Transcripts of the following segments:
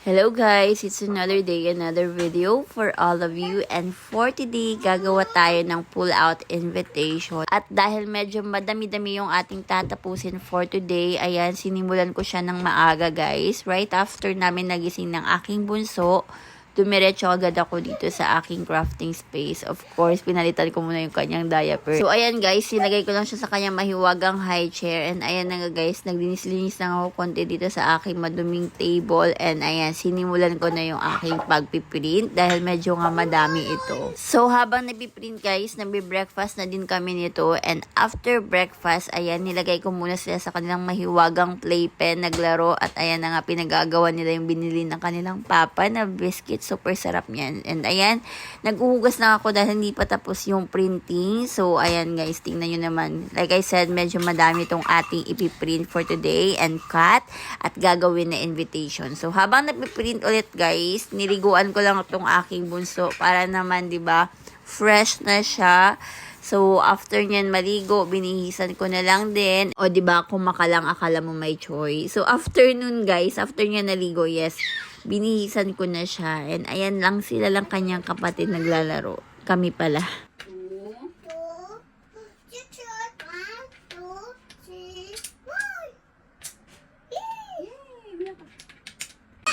Hello guys, it's another day, another video for all of you, and for today, gagawa tayo ng pull-out invitation. At dahil medyo madami-dami yung ating tatapusin for today, ayan, sinimulan ko siya ng maaga guys. Right after namin nagising ng aking bunso, dumiretso agad ako dito sa aking crafting space. Of course, pinalitan ko muna yung kanyang diaper. So, ayan guys, nilagay ko lang siya sa kanyang mahiwagang high chair. And ayan na nga guys, naglinis-linis lang ako konti dito sa aking maduming table. And ayan, sinimulan ko na yung aking pagpiprint dahil medyo nga madami ito. So, habang nagpiprint guys, nagbe-breakfast na din kami nito. And after breakfast, ayan, nilagay ko muna sila sa kanilang mahiwagang playpen, naglaro. At ayan na nga, pinagagawa nila yung binili ng kanilang papa na biscuit. Super sarap niyan. And ayan, naghuhugas na ako dahil hindi pa tapos yung printing. So, ayan guys, tingnan nyo naman. Like I said, medyo madami itong ating ipiprint for today and cut at gagawin na invitation. So, habang napiprint ulit guys, niliguan ko lang itong aking bunso para naman, di ba, fresh na siya. So, after nyan maligo, binihisan ko na lang din. O, diba, kung makalang akala mo may choice. So, after nun, guys, after nyan naligo, yes, binihisan ko na siya. And ayan lang, sila lang kanyang kapatid naglalaro. Kami pala.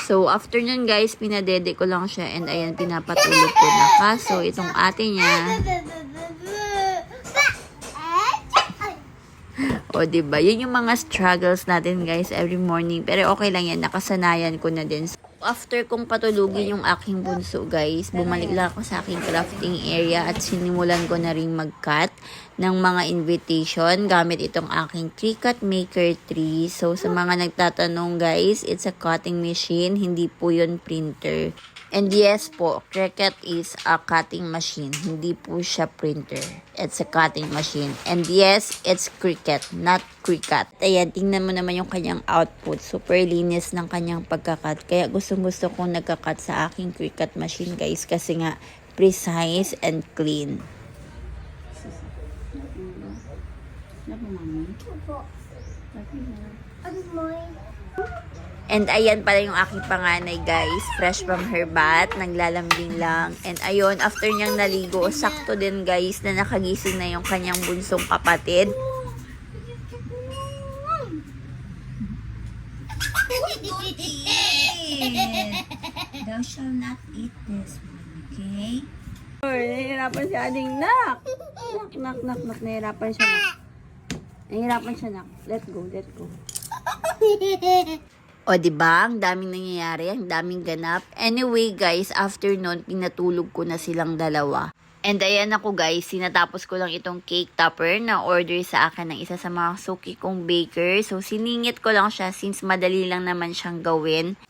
So, after nun guys, pinadede ko lang siya. And ayan, pinapatulog ko na. Kaso, itong ate niya, o, diba? Yun yung mga struggles natin, guys, every morning. Pero okay lang yan. Nakasanayan ko na din. So, after kong patulugin yung aking bunso, guys, bumalik lang ako sa aking crafting area at sinimulan ko na rin mag-cut ng mga invitation gamit itong aking Cricut Maker 3. So, sa mga nagtatanong, guys, it's a cutting machine. Hindi po yun printer. And yes po, Cricut is a cutting machine. Hindi po siya printer. It's a cutting machine. And yes, it's Cricut, not Cricut. Ayan, tingnan mo naman yung kanyang output. Super linis ng kanyang pagkakat. Kaya gustong-gusto kong nagkakat sa aking Cricut machine, guys. Kasi nga, precise and clean. And ayan pala yung aking panganay guys, fresh from her bath, naglalambing lang. And ayun, after niyang naligo, sakto din guys na nakagising na yung kanyang bunsong kapatid. Thou shall not eat this one, okay? Nahihirapan siya, ading nak. Nak. Nahihirapan siya, nak. Nahihirapan siya, nak. Let go. O, diba? Ang daming nangyayari, ang daming ganap. Anyway, guys, after nun, pinatulog ko na silang dalawa. And ayan ako, guys, sinatapos ko lang itong cake topper na order sa akin ng isa sa mga suki kong baker. So, siningit ko lang siya since madali lang naman siyang gawin.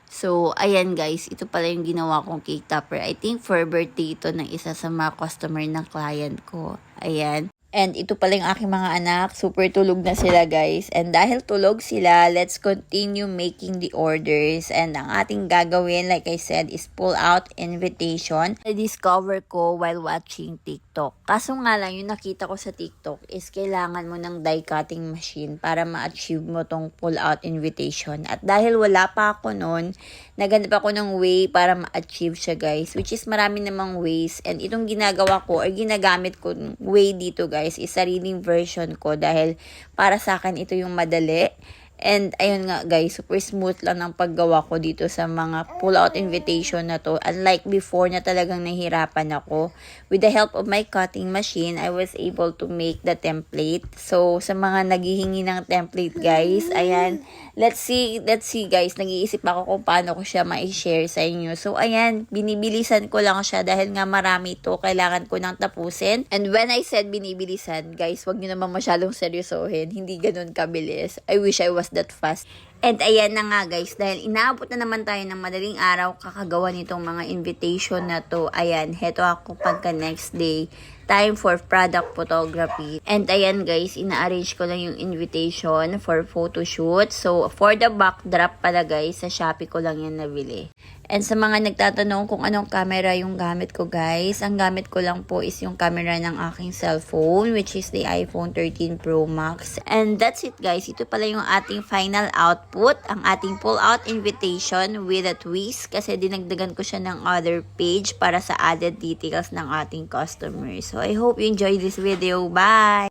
So, ayan guys, ito pala yung ginawa kong cake topper. I think for birthday ito ng isa sa mga customer ng client ko. Ayan. And ito pala yung aking mga anak. Super tulog na sila guys. And dahil tulog sila, let's continue making the orders. And ang ating gagawin, like I said, is pull out invitation. Na-discover ko while watching TikTok. Kaso nga lang, yung nakita ko sa TikTok is kailangan mo ng die cutting machine para ma-achieve mo tong pull out invitation. At dahil wala pa ako nun, naganap ako ng way para ma-achieve siya guys. Which is marami namang ways. And itong ginagawa ko or ginagamit ko way dito guys is sariling version ko dahil para sa akin ito yung madali. And ayun nga guys, super smooth lang ng paggawa ko dito sa mga pull-out invitation na to. Unlike before na talagang nahihirapan ako. With the help of my cutting machine, I was able to make the template. So, sa mga naghihingi ng template guys, ayan, let's see guys, nag-iisip ako kung paano ko siya ma-share sa inyo. So, ayan, binibilisan ko lang siya dahil nga marami ito, kailangan ko nang tapusin. And when I said binibilisan, guys, wag niyo naman masyadong seryosohin, hindi ganun kabilis. I wish I was that fast. And ayan na nga guys, dahil inaabot na naman tayo ng madaling araw kakagawa nitong mga invitation na to. Ayan, heto ako pagka next day. time for product photography. And ayan guys, ina-arrange ko lang yung invitation for photo shoot. So, for the backdrop pala guys, sa Shopee ko lang yan nabili. And sa mga nagtatanong kung anong camera yung gamit ko guys, ang gamit ko lang po is yung camera ng aking cellphone, which is the iPhone 13 Pro Max. And that's it guys, ito pala yung ating final output, ang ating pull-out invitation with a twist, kasi dinagdagan ko siya ng other page para sa added details ng ating customers. So I hope you enjoyed this video. Bye!